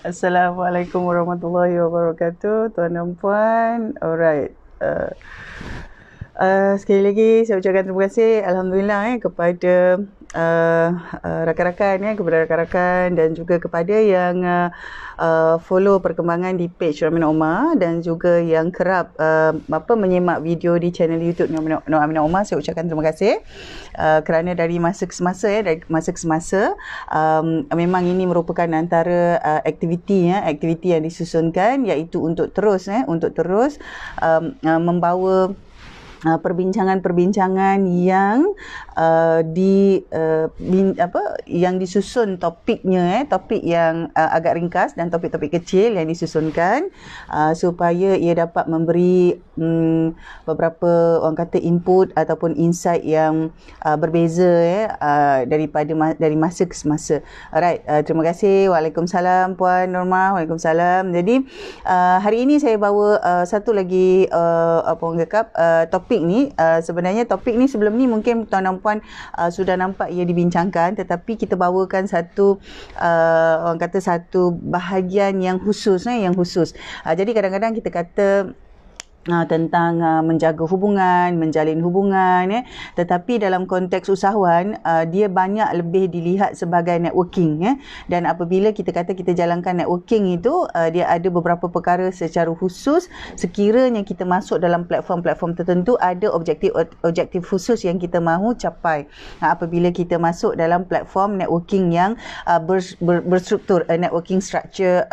Assalamualaikum warahmatullahi wabarakatuh, tuan dan puan. Alright. Sekali lagi saya ucapkan terima kasih Alhamdulillah kepada rakan-rakan kepada rakan-rakan dan juga kepada yang follow perkembangan di page Nur Aminah Omar dan juga yang kerap menyimak video di channel YouTube Nur Aminah Omar. Saya ucapkan terima kasih kerana dari masa ke semasa memang ini merupakan antara aktiviti yang disusunkan, iaitu untuk terus membawa perbincangan-perbincangan yang yang disusun topiknya, topik yang agak ringkas dan topik-topik kecil yang disusunkan supaya ia dapat memberi beberapa orang kata input ataupun insight yang berbeza dari masa ke semasa. Alright, terima kasih. Waalaikumsalam Puan Norma. Waalaikumsalam. Jadi hari ini saya bawa satu lagi topik ni. Sebenarnya topik ni sebelum ni mungkin tuan dan puan sudah nampak ia dibincangkan, tetapi kita bawakan satu orang kata satu bahagian yang khusus. Jadi kadang-kadang kita kata tentang menjaga hubungan, menjalin hubungan, tetapi dalam konteks usahawan dia banyak lebih dilihat sebagai networking, dan apabila kita kata kita jalankan networking itu dia ada beberapa perkara secara khusus. Sekiranya kita masuk dalam platform-platform tertentu, ada objektif khusus yang kita mahu capai apabila kita masuk dalam platform networking yang berstruktur, networking structure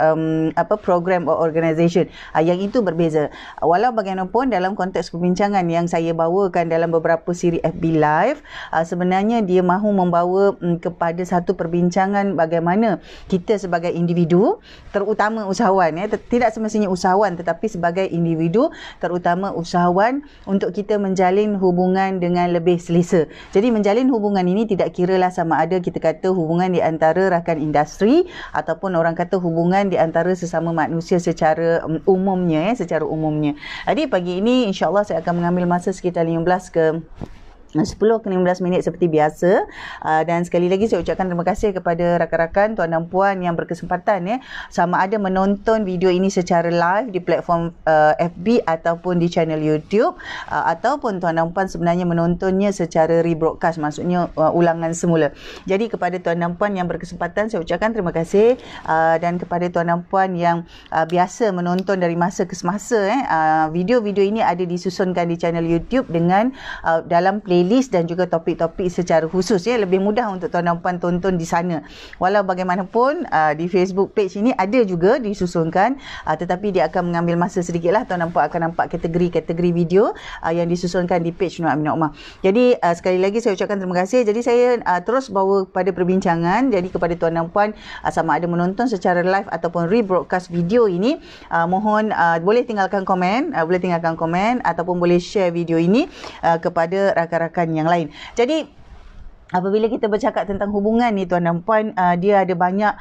program or organisation yang itu berbeza. Walau bagaimanapun dalam konteks perbincangan yang saya bawakan dalam beberapa siri FB Live, sebenarnya dia mahu membawa kepada satu perbincangan bagaimana kita sebagai individu, terutama usahawan, tidak semestinya usahawan tetapi sebagai individu, terutama usahawan, untuk kita menjalin hubungan dengan lebih selesa. Jadi menjalin hubungan ini tidak kiralah sama ada kita kata hubungan di antara rakan industri ataupun orang kata hubungan di antara sesama manusia secara umumnya. Jadi pagi ini insya-Allah saya akan mengambil masa sekitar 15 ke 10 ke 15 minit seperti biasa, dan sekali lagi saya ucapkan terima kasih kepada rakan-rakan, tuan dan puan yang berkesempatan sama ada menonton video ini secara live di platform FB ataupun di channel YouTube, ataupun tuan dan puan sebenarnya menontonnya secara rebroadcast, maksudnya ulangan semula. Jadi kepada tuan dan puan yang berkesempatan saya ucapkan terima kasih, dan kepada tuan dan puan yang biasa menonton dari masa ke semasa, video-video ini ada disusunkan di channel YouTube dengan dalam playlist dan juga topik-topik secara khusus, lebih mudah untuk tuan dan puan tonton di sana. Walau bagaimanapun di Facebook page ini ada juga disusunkan, tetapi dia akan mengambil masa sedikitlah. Tuan dan puan akan nampak kategori-kategori video yang disusunkan di page Nur Aminah Omar. Jadi sekali lagi saya ucapkan terima kasih. Jadi saya terus bawa pada perbincangan. Jadi kepada tuan dan puan sama ada menonton secara live ataupun rebroadcast video ini, mohon boleh tinggalkan komen, ataupun boleh share video ini kepada rakan-rakan yang lain. Jadi apabila kita bercakap tentang hubungan ni tuan dan puan, dia ada banyak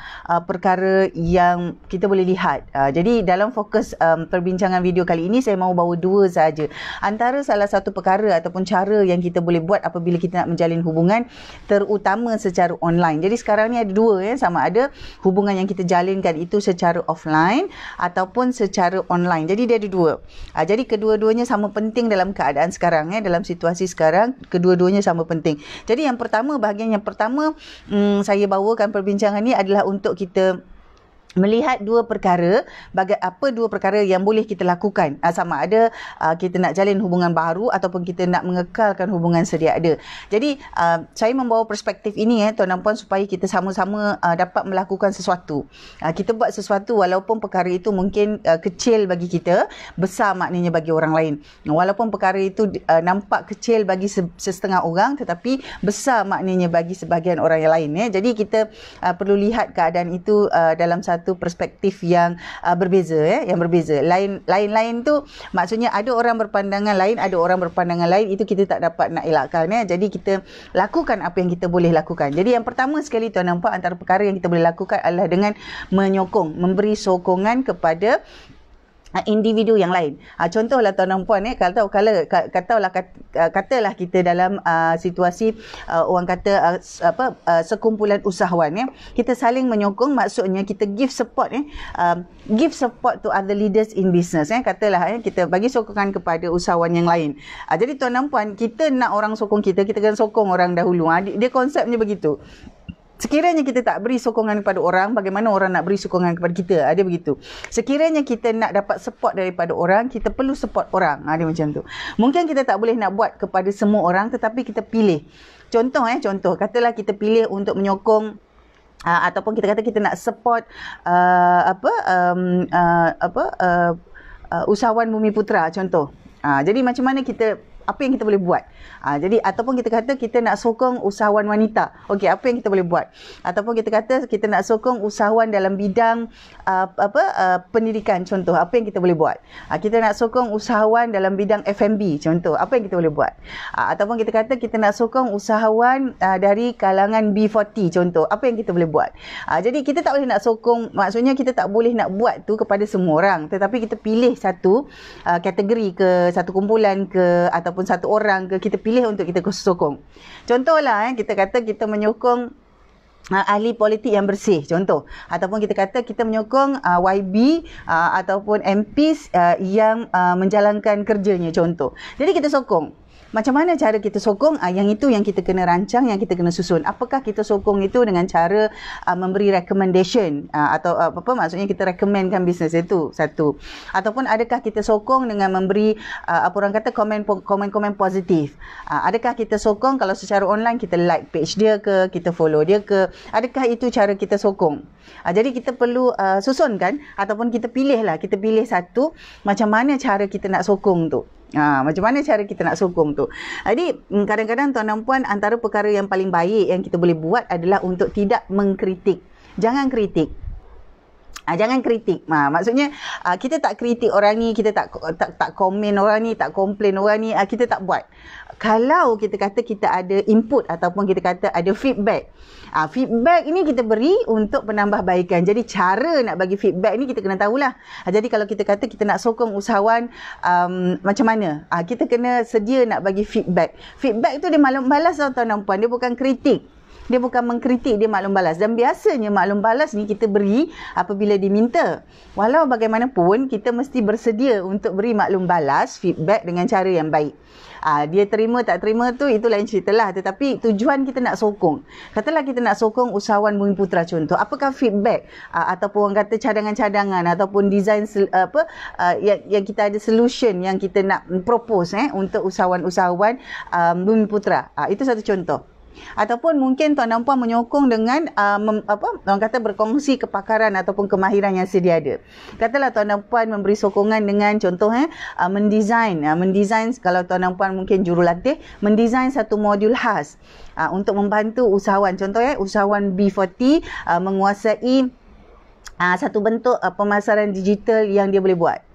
perkara yang kita boleh lihat. Jadi dalam fokus perbincangan video kali ini saya mahu bawa dua saja. Antara salah satu perkara ataupun cara yang kita boleh buat apabila kita nak menjalin hubungan, terutama secara online. Jadi sekarang ni ada dua, sama ada hubungan yang kita jalinkan itu secara offline ataupun secara online. Jadi dia ada dua. Jadi kedua-duanya sama penting dalam keadaan sekarang, dalam situasi sekarang, kedua-duanya sama penting. Jadi bahagian yang pertama saya bawakan perbincangan ni adalah untuk kita melihat dua perkara yang boleh kita lakukan, sama ada kita nak jalin hubungan baru ataupun kita nak mengekalkan hubungan sedia ada. Jadi saya membawa perspektif ini tuan dan puan supaya kita sama-sama dapat melakukan sesuatu. Kita buat sesuatu walaupun perkara itu mungkin kecil bagi kita, besar maknanya bagi orang lain. Walaupun perkara itu nampak kecil bagi setengah orang, tetapi besar maknanya bagi sebahagian orang yang lain. Jadi kita perlu lihat keadaan itu dalam satu perspektif yang berbeza, yang berbeza. Lain-lain tu maksudnya ada orang berpandangan lain, ada orang berpandangan lain, itu kita tak dapat nak elakkan. Jadi kita lakukan apa yang kita boleh lakukan. Jadi yang pertama sekali tuan nampak, antara perkara yang kita boleh lakukan adalah dengan menyokong, memberi sokongan kepada individu yang lain. Contohlah tuan dan puan, katalah kita dalam situasi orang kata sekumpulan usahawan, kita saling menyokong, maksudnya kita give support to other leaders in business, katalah kita bagi sokongan kepada usahawan yang lain. Jadi tuan dan puan, kita nak orang sokong kita kena sokong orang dahulu. Dia konsepnya begitu. Sekiranya kita tak beri sokongan kepada orang, bagaimana orang nak beri sokongan kepada kita? Dia begitu. Sekiranya kita nak dapat support daripada orang, kita perlu support orang. Dia macam tu. Mungkin kita tak boleh nak buat kepada semua orang, tetapi kita pilih. Contoh, katalah kita pilih untuk menyokong ataupun kita kata kita nak support usahawan Bumiputra, contoh. Jadi macam mana apa yang kita boleh buat? Jadi ataupun kita kata kita nak sokong usahawan wanita. Okey, apa yang kita boleh buat? Ataupun kita kata kita nak sokong usahawan dalam bidang pendidikan, contoh. Apa yang kita boleh buat? Kita nak sokong usahawan dalam bidang F&B, contoh. Apa yang kita boleh buat? Ataupun kita kata kita nak sokong usahawan dari kalangan B40, contoh. Apa yang kita boleh buat? Jadi kita tak boleh nak sokong, maksudnya kita tak boleh nak buat tu kepada semua orang, tetapi kita pilih satu kategori ke, satu kumpulan ke, ataupun satu orang ke, kita pilih untuk kita sokong. Contohlah, kita kata kita menyokong ahli politik yang bersih, contoh. Ataupun kita kata kita menyokong YB ataupun MPs yang menjalankan kerjanya, contoh. Jadi kita sokong. Macam mana cara kita sokong? Yang itu yang kita kena rancang, yang kita kena susun. Apakah kita sokong itu dengan cara memberi recommendation atau maksudnya kita recommendkan bisnes itu, satu. Ataupun adakah kita sokong dengan memberi orang kata komen-komen positif. Adakah kita sokong kalau secara online kita like page dia ke, kita follow dia ke. Adakah itu cara kita sokong? Jadi kita perlu susunkan ataupun kita pilih satu, macam mana cara kita nak sokong tu. Macam mana cara kita nak sokong tu. Jadi kadang-kadang tuan dan puan, antara perkara yang paling baik yang kita boleh buat adalah untuk tidak mengkritik. Jangan kritik. Jangan kritik. Maksudnya kita tak kritik orang ni, kita tak komen orang ni, tak komplain orang ni, kita tak buat. Kalau kita kata kita ada input ataupun kita kata ada feedback, feedback ini kita beri untuk penambahbaikan. Jadi cara nak bagi feedback ni kita kena tahulah. Jadi kalau kita kata kita nak sokong usahawan macam mana, kita kena sedia nak bagi feedback. Feedback tu dia maklum balas tuan dan puan, dia bukan kritik. Dia bukan mengkritik, dia maklum balas. Dan biasanya maklum balas ni kita beri apabila diminta. Walau bagaimanapun, kita mesti bersedia untuk beri maklum balas, feedback dengan cara yang baik. Dia terima tak terima tu, itu lain cerita lah. Tetapi tujuan kita nak sokong. Katalah kita nak sokong usahawan Bumiputra, contoh. Apakah feedback ataupun orang kata cadangan-cadangan ataupun design yang kita ada solution yang kita nak propose untuk usahawan-usahawan Bumiputra. Itu satu contoh. Ataupun mungkin tuan dan puan menyokong dengan orang kata berkongsi kepakaran ataupun kemahiran yang sedia ada. Katalah tuan dan puan memberi sokongan dengan contoh mendesain kalau tuan dan puan mungkin jurulatih, mendesain satu modul khas untuk membantu usahawan, contoh usahawan B40 menguasai satu bentuk pemasaran digital yang dia boleh buat.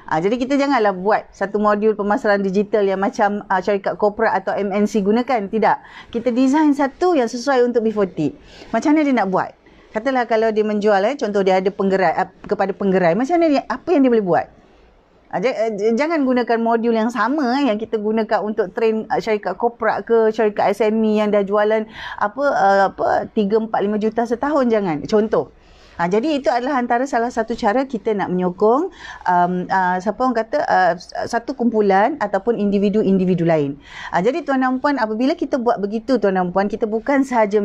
Jadi kita janganlah buat satu modul pemasaran digital yang macam syarikat korporat atau MNC gunakan. Tidak. Kita design satu yang sesuai untuk B40. Macam mana dia nak buat? Katalah kalau dia menjual, contoh dia ada penggerai, kepada penggerai. Macam mana apa yang dia boleh4 Jangan gunakan modul yang sama yang kita gunakan untuk train syarikat korporat ke syarikat SME yang dah jualan 3, 4, 5 juta setahun. Jangan. Contoh. Jadi itu adalah antara salah satu cara kita nak menyokong satu kumpulan ataupun individu-individu lain. Jadi tuan dan puan, apabila kita buat begitu tuan dan puan, kita bukan sahaja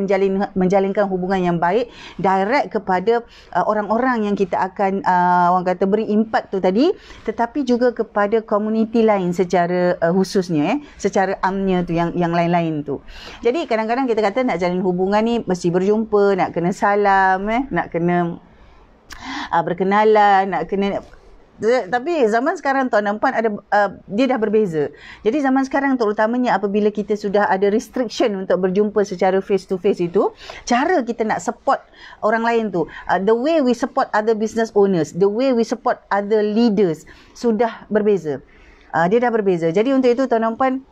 menjalinkan hubungan yang baik direct kepada orang-orang yang kita akan orang kata beri impact tu tadi, tetapi juga kepada komuniti lain secara khususnya secara amnya tu yang lain-lain tu. Jadi kadang-kadang kita kata nak jalin hubungan ni mesti berjumpa, nak kena salam, nak kena berkenalan, nak kena. Tapi zaman sekarang tuan dan puan dia dah berbeza. Jadi zaman sekarang terutamanya apabila kita sudah ada restriction untuk berjumpa secara face to face itu, cara kita nak support orang lain tu, the way we support other business owners, the way we support other leaders sudah berbeza. Dia dah berbeza. Jadi untuk itu tuan dan puan,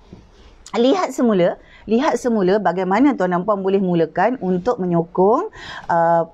lihat semula lihat semula bagaimana tuan dan puan boleh mulakan untuk menyokong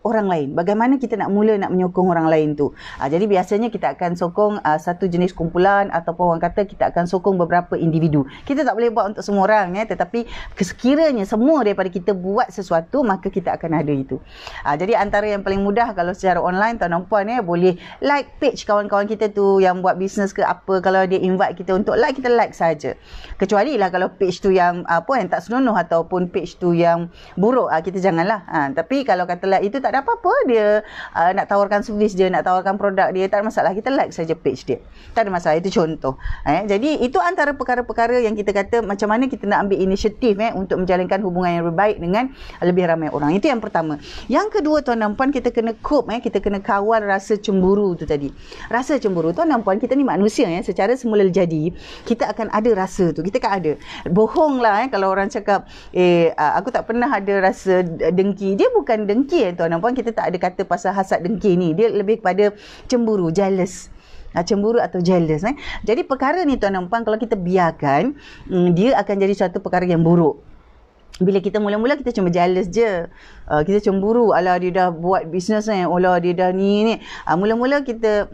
orang lain. Bagaimana kita nak menyokong orang lain tu. Jadi biasanya kita akan sokong satu jenis kumpulan ataupun orang kata kita akan sokong beberapa individu. Kita tak boleh buat untuk semua orang tetapi sekiranya semua daripada kita buat sesuatu, maka kita akan ada itu. Jadi antara yang paling mudah kalau secara online, tuan dan puan boleh like page kawan-kawan kita tu yang buat bisnes ke apa. Kalau dia invite kita untuk like, kita like saja. Kecuali lah kalau page tu yang yang tak senonoh ataupun page tu yang buruk, kita janganlah. Tapi kalau katalah itu tak ada apa-apa, dia nak tawarkan servis dia, nak tawarkan produk dia, tak ada masalah, kita like saja page dia. Tak ada masalah, itu contoh. Jadi itu antara perkara-perkara yang kita kata macam mana kita nak ambil inisiatif untuk menjalankan hubungan yang lebih baik dengan lebih ramai orang. Itu yang pertama. Yang kedua, tuan dan puan, kita kena cope, kita kena kawal rasa cemburu tu tadi. Rasa cemburu, tuan dan puan, kita ni manusia secara semula jadi, kita akan ada rasa tu. Kita kan ada. Bohong lah kalau orang cakap aku tak pernah ada rasa dengki. Dia bukan dengki tuan dan puan. Kita tak ada kata pasal hasad dengki ni. Dia lebih kepada cemburu, jealous. Cemburu atau jealous. Jadi perkara ni tuan dan puan, kalau kita biarkan, dia akan jadi satu perkara yang buruk. Bila kita mula-mula kita cuma jealous je. Kita cemburu, alah dia dah buat bisnes alah dia dah ni. Mula-mula kita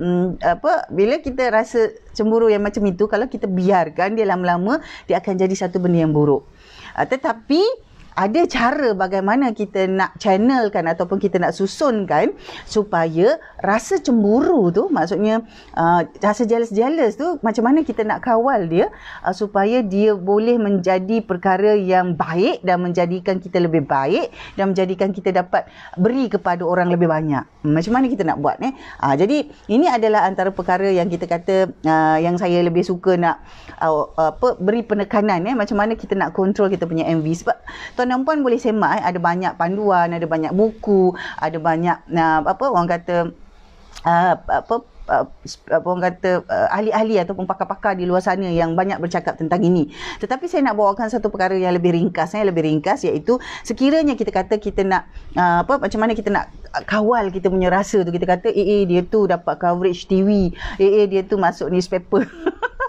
bila kita rasa cemburu yang macam itu, kalau kita biarkan dia lama-lama, dia akan jadi satu benda yang buruk. Tetapi ada cara bagaimana kita nak channelkan ataupun kita nak susunkan supaya rasa cemburu tu, maksudnya rasa jealous tu, macam mana kita nak kawal dia supaya dia boleh menjadi perkara yang baik dan menjadikan kita lebih baik dan menjadikan kita dapat beri kepada orang lebih banyak. Macam mana kita nak buat jadi ini adalah antara perkara yang kita kata yang saya lebih suka nak beri penekanan macam mana kita nak kontrol kita punya MV. Sebab tuan dan puan boleh semak ada banyak panduan, ada banyak buku, ada banyak orang kata ahli-ahli ataupun pakar-pakar di luar sana yang banyak bercakap tentang ini. Tetapi saya nak bawakan satu perkara yang lebih ringkas, iaitu sekiranya kita kata kita nak macam mana kita nak kawal kita punya rasa tu. Kita kata dia tu dapat coverage TV, dia tu masuk newspaper.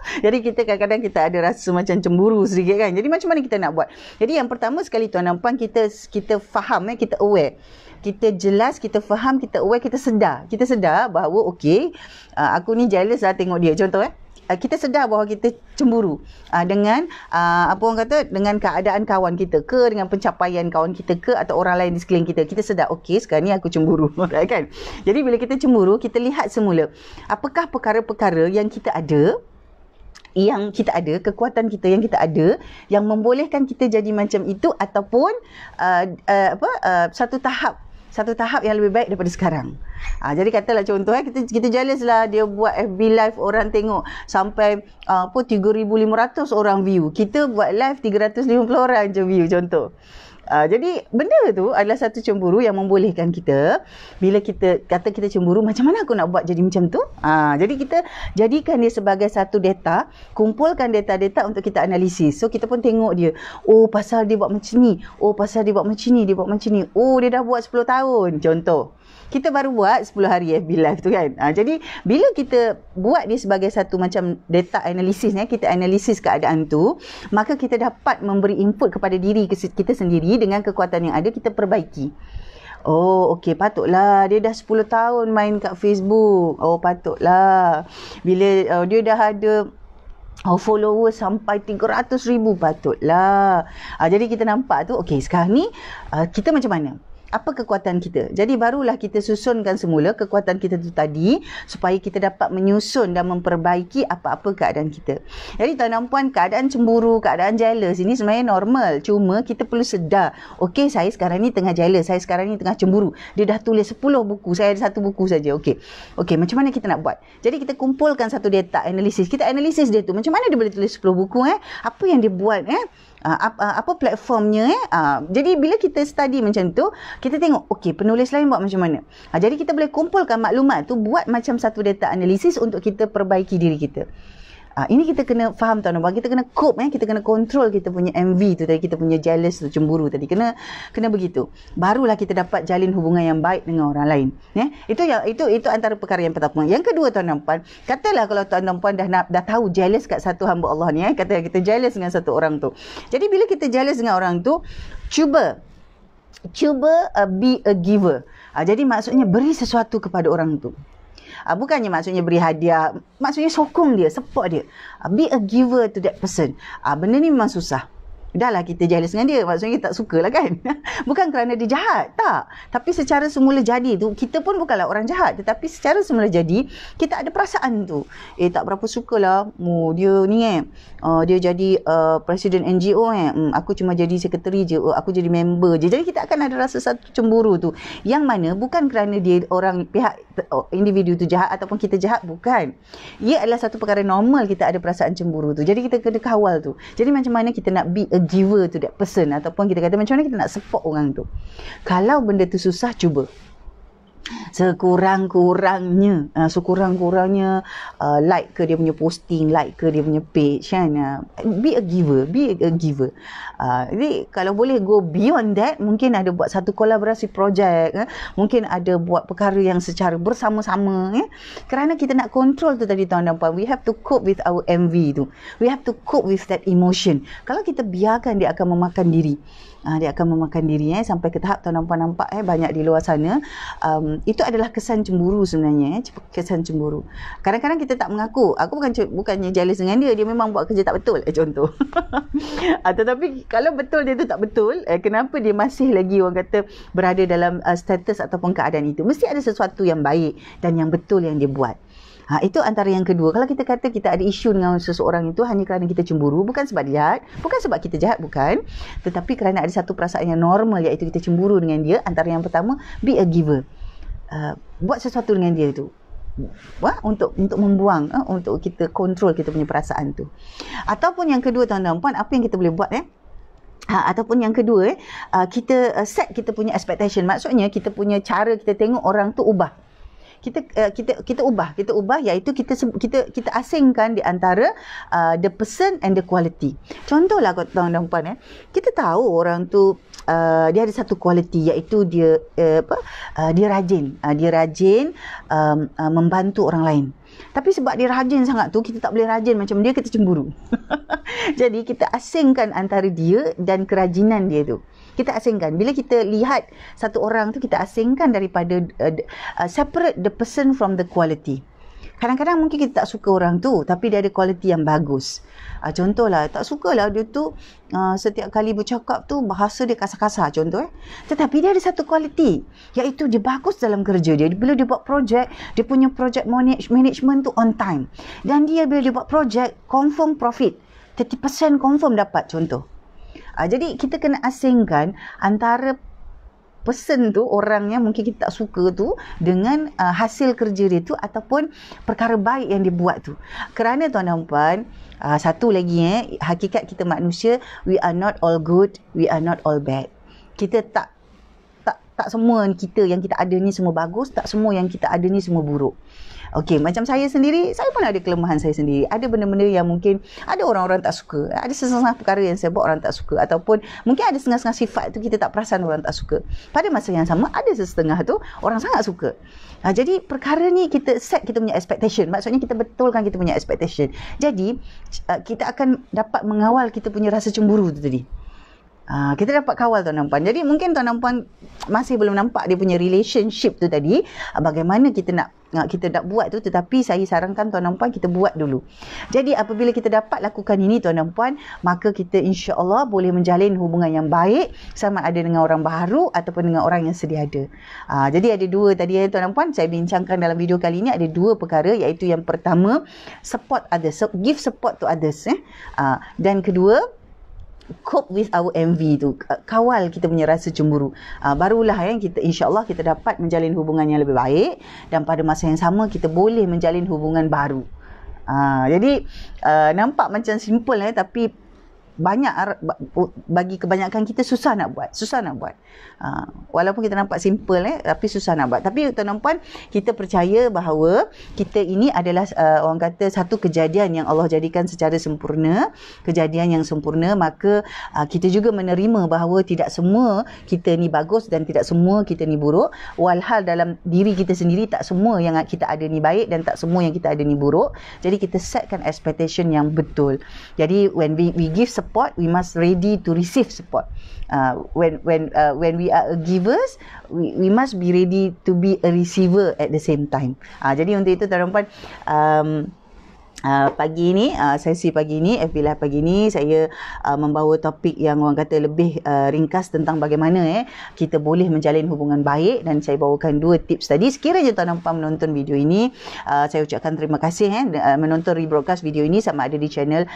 Jadi kita kadang-kadang kita ada rasa macam cemburu sedikit kan. Jadi macam mana kita nak buat? Jadi yang pertama sekali tuan dan puan, kita faham, kita aware. Kita jelas, kita faham, kita aware, kita sedar. Kita sedar bahawa aku ni jealous lah tengok dia. Contoh kita sedar bahawa kita cemburu dengan dengan keadaan kawan kita ke, dengan pencapaian kawan kita ke, atau orang lain di sekeliling kita. Kita sedar, sekarang ni aku cemburu. Kan? Jadi bila kita cemburu, kita lihat semula apakah perkara-perkara yang kita ada, kekuatan kita yang kita ada, yang membolehkan kita jadi macam itu, ataupun satu tahap yang lebih baik daripada sekarang. Jadi katalah contoh kita jealous lah dia buat FB live, orang tengok sampai 3,500 orang view. Kita buat live 350 orang je view, contoh. Jadi benda tu adalah satu cemburu yang membolehkan kita, bila kita kata kita cemburu, macam mana aku nak buat jadi macam tu. Jadi kita jadikan dia sebagai satu data, kumpulkan data-data untuk kita analisis. So kita pun tengok dia, pasal dia buat macam ni, pasal dia buat macam ni, dia dah buat 10 tahun, contoh. Kita baru buat 10 hari FB live tu kan. Jadi bila kita buat dia sebagai satu macam data analisis, kita analisis keadaan tu, maka kita dapat memberi input kepada diri kita sendiri dengan kekuatan yang ada, kita perbaiki. Patutlah dia dah 10 tahun main kat Facebook. Patutlah bila dia dah ada followers sampai 300,000, patutlah. Jadi kita nampak tu, sekarang ni kita macam mana? Apa kekuatan kita? Jadi barulah kita susunkan semula kekuatan kita tu tadi, supaya kita dapat menyusun dan memperbaiki apa-apa keadaan kita. Jadi tuan dan puan, keadaan cemburu, keadaan jealous ini sebenarnya normal. Cuma kita perlu sedar, saya sekarang ni tengah jealous, saya sekarang ni tengah cemburu. Dia dah tulis 10 buku, saya ada 1 buku saja. Macam mana kita nak buat? Jadi kita kumpulkan satu data analisis. Kita analisis dia tu, macam mana dia boleh tulis 10 buku, apa yang dia buat, apa platformnya. Jadi bila kita study macam tu, kita tengok penulis lain buat macam mana. Jadi kita boleh kumpulkan maklumat tu, buat macam satu data analisis untuk kita perbaiki diri kita. Ini kita kena faham tuan-tuan, kita kena cope, kita kena control kita punya envy tu tadi, kita punya jealous tu, cemburu tadi, kena begitu. Barulah kita dapat jalin hubungan yang baik dengan orang lain. Itu antara perkara yang pertama. Yang kedua tuan-tuan, katalah kalau tuan-tuan dah tahu jealous kat satu hamba Allah ni, katalah kita jealous dengan satu orang tu. Jadi bila kita jealous dengan orang tu, cuba be a giver. Jadi maksudnya beri sesuatu kepada orang tu. Bukannya maksudnya beri hadiah, maksudnya sokong dia, support dia. Be a giver to that person. Benda ni memang susah. Dahlah kita jealous dengan dia, maksudnya kita tak suka lah kan. Bukan kerana dia jahat, tak. Tapi secara semula jadi tu, kita pun bukanlah orang jahat, tetapi secara semula jadi, kita ada perasaan tu. Tak berapa sukalah, dia ni dia jadi presiden NGO aku cuma jadi sekretari je, aku jadi member je. Jadi kita akan ada rasa satu cemburu tu. Yang mana bukan kerana dia orang pihak individu tu jahat ataupun kita jahat, bukan. Ia adalah satu perkara normal kita ada perasaan cemburu tu. Jadi kita kena kawal tu. Jadi macam mana kita nak be a giver to that person, ataupun kita kata macam mana kita nak support orang tu. Kalau benda tu susah, cuba sekurang-kurangnya like ke dia punya posting, like ke dia punya page kan. Be a giver. Jadi kalau boleh go beyond that, mungkin ada buat satu kolaborasi projek, mungkin ada buat perkara yang secara bersama-sama, kerana kita nak control tu tadi tuan-tuan. We have to cope with our envy tu, we have to cope with that emotion. Kalau kita biarkan, dia akan memakan diri. Sampai ke tahap tuan-tuan nampak banyak di luar sana, itu adalah kesan cemburu sebenarnya. Kesan cemburu. Kadang-kadang kita tak mengaku. Aku bukannya jealous dengan dia memang buat kerja tak betul, contoh. Tetapi kalau betul dia tu tak betul, kenapa dia masih lagi orang kata berada dalam status ataupun keadaan itu? Mesti ada sesuatu yang baik dan yang betul yang dia buat. Itu antara yang kedua. Kalau kita kata kita ada isu dengan seseorang itu hanya kerana kita cemburu, bukan sebab dia jahat, bukan sebab kita jahat, bukan, tetapi kerana ada satu perasaan yang normal, iaitu kita cemburu dengan dia. Antara yang pertama, be a giver. Buat sesuatu dengan dia tu, untuk membuang, untuk kita kontrol kita punya perasaan tu. Ataupun yang kedua tuan-tuan, apa yang kita boleh buat ataupun yang kedua, kita set kita punya expectation. Maksudnya kita punya cara kita tengok orang tu ubah. Kita ubah, iaitu kita asingkan di antara the person and the quality. Contohlah tuan-tuan, kita tahu orang tu dia ada satu quality, iaitu dia rajin, membantu orang lain. Tapi sebab dia rajin sangat tu, kita tak boleh rajin macam dia, kita cemburu. Jadi kita asingkan antara dia dan kerajinan dia tu. Kita asingkan. Bila kita lihat satu orang tu, kita asingkan daripada separate the person from the quality. Kadang-kadang mungkin kita tak suka orang tu, tapi dia ada quality yang bagus. Contohlah, tak sukalah dia tu setiap kali bercakap tu bahasa dia kasar-kasar, contoh. Tetapi dia ada satu quality, iaitu dia bagus dalam kerja dia. Bila dia buat projek, dia punya project management tu on time. Dan dia bila dia buat projek, confirm profit. 30% confirm dapat, contoh. Jadi kita kena asingkan antara person tu, orang yang mungkin kita tak suka tu, dengan hasil kerja dia tu ataupun perkara baik yang dia buat tu. Kerana tuan-tuan, satu lagi hakikat kita manusia, we are not all good, we are not all bad. Kita tak semua kita yang kita ada ni semua bagus, tak semua yang kita ada ni semua buruk. Okey, macam saya sendiri, saya pun ada kelemahan saya sendiri. Ada benda-benda yang mungkin ada orang-orang tak suka. Ada setengah perkara yang saya buat orang tak suka. Ataupun mungkin ada setengah-setengah sifat tu kita tak perasan orang tak suka. Pada masa yang sama, ada setengah tu orang sangat suka. Jadi perkara ni kita set kita punya expectation. Maksudnya kita betulkan kita punya expectation. Jadi kita akan dapat mengawal kita punya rasa cemburu tu tadi. Kita dapat kawal tuan-tuan. Jadi mungkin tuan-tuan masih belum nampak dia punya relationship tu tadi, bagaimana kita nak buat tu, tetapi saya sarankan tuan-tuan kita buat dulu. Jadi apabila kita dapat lakukan ini tuan-tuan, maka kita insya-Allah boleh menjalin hubungan yang baik, sama ada dengan orang baru ataupun dengan orang yang sedia ada. Jadi ada dua tadi tuan-tuan saya bincangkan dalam video kali ini, ada dua perkara, iaitu yang pertama, support others, give support to others, dan kedua, cope with our envy tu, kawal kita punya rasa cemburu. Barulah kita insya-Allah kita dapat menjalin hubungan yang lebih baik, dan pada masa yang sama kita boleh menjalin hubungan baru. Jadi nampak macam simple tapi bagi kebanyakan kita susah nak buat. Walaupun kita nampak simple tapi susah nak buat. Tapi tuan-tuan puan, kita percaya bahawa kita ini adalah orang kata satu kejadian yang Allah jadikan secara sempurna, kejadian yang sempurna. Maka kita juga menerima bahawa tidak semua kita ni bagus dan tidak semua kita ni buruk. Walhal dalam diri kita sendiri tak semua yang kita ada ni baik dan tak semua yang kita ada ni buruk. Jadi kita setkan expectation yang betul. Jadi when we give support, we must ready to receive support. When we are a givers, we must be ready to be a receiver at the same time. Jadi untuk itu tuan-tuan puan, pagi ni, sesi pagi ni, FB Live pagi ni, saya membawa topik yang orang kata lebih ringkas tentang bagaimana kita boleh menjalin hubungan baik, dan saya bawakan 2 tips tadi. Sekiranya tuan-tuan puan menonton video ini, saya ucapkan terima kasih menonton rebroadcast video ini, sama ada di channel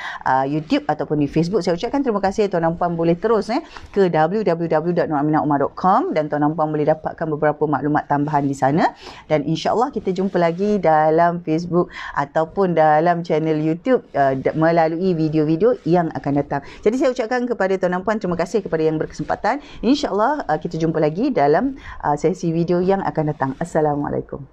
YouTube ataupun di Facebook. Saya ucapkan terima kasih. Tuan-tuan puan boleh terus ke www.nuraminaumar.com dan tuan-tuan puan boleh dapatkan beberapa maklumat tambahan di sana. Dan insya-Allah kita jumpa lagi dalam Facebook ataupun dalam channel YouTube melalui video-video yang akan datang. Jadi saya ucapkan kepada tuan-tuan puan terima kasih kepada yang berkesempatan. InsyaAllah kita jumpa lagi dalam sesi video yang akan datang. Assalamualaikum.